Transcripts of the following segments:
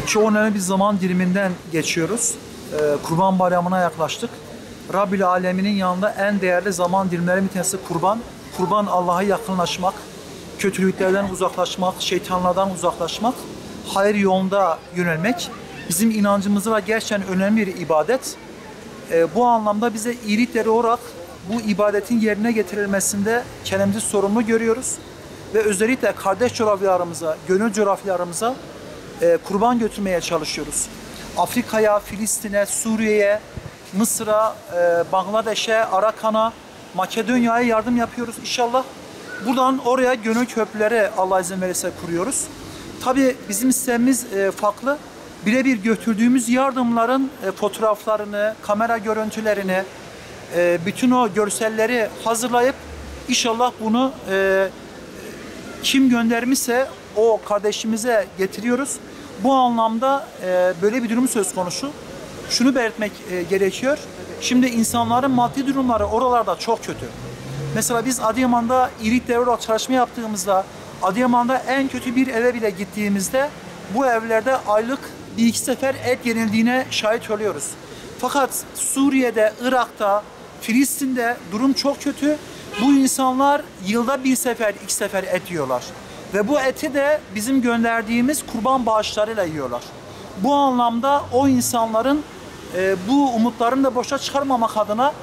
Çok önemli bir zaman diliminden geçiyoruz. Kurban Bayramı'na yaklaştık. Rabbil Alemin'in yanında en değerli zaman dilimleri bir tanesi kurban. Kurban Allah'a yakınlaşmak, kötülüklerden uzaklaşmak, şeytanlardan uzaklaşmak, hayır yolunda yönelmek. Bizim inancımızda gerçekten önemli bir ibadet. Bu anlamda bize iyilikleri olarak bu ibadetin yerine getirilmesinde kendimizi sorumlu görüyoruz. Ve özellikle kardeş coğrafyalarımıza, gönül coğrafyalarımıza kurban götürmeye çalışıyoruz. Afrika'ya, Filistin'e, Suriye'ye, Mısır'a, Bangladeş'e, Arakan'a, Makedonya'ya yardım yapıyoruz inşallah. Buradan oraya gönül köprüleri Allah izin verirse kuruyoruz. Tabii bizim sistemimiz farklı. Birebir götürdüğümüz yardımların fotoğraflarını, kamera görüntülerini, bütün o görselleri hazırlayıp inşallah bunu kim göndermişse o kardeşimize getiriyoruz. Bu anlamda böyle bir durum söz konusu. Şunu belirtmek gerekiyor. Şimdi insanların maddi durumları oralarda çok kötü. Mesela biz Adıyaman'da iyilikleri olarak çalışma yaptığımızda, Adıyaman'da en kötü bir eve bile gittiğimizde bu evlerde aylık bir iki sefer et yenildiğine şahit oluyoruz. Fakat Suriye'de, Irak'ta, Filistin'de durum çok kötü. Bu insanlar yılda bir sefer, iki sefer et yiyorlar. Ve bu eti de bizim gönderdiğimiz kurban bağışlarıyla yiyorlar. Bu anlamda o insanların bu umutlarını da boşa çıkarmamak adına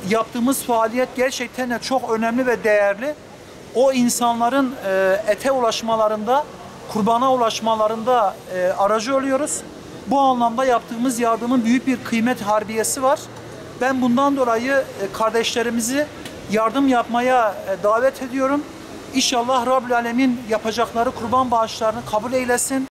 yaptığımız faaliyet gerçekten de çok önemli ve değerli. O insanların ete ulaşmalarında, kurbana ulaşmalarında aracı oluyoruz. Bu anlamda yaptığımız yardımın büyük bir kıymet harbiyesi var. Ben bundan dolayı kardeşlerimizi yardım yapmaya davet ediyorum. İnşallah Rabbül Alemin yapacakları kurban bağışlarını kabul eylesin.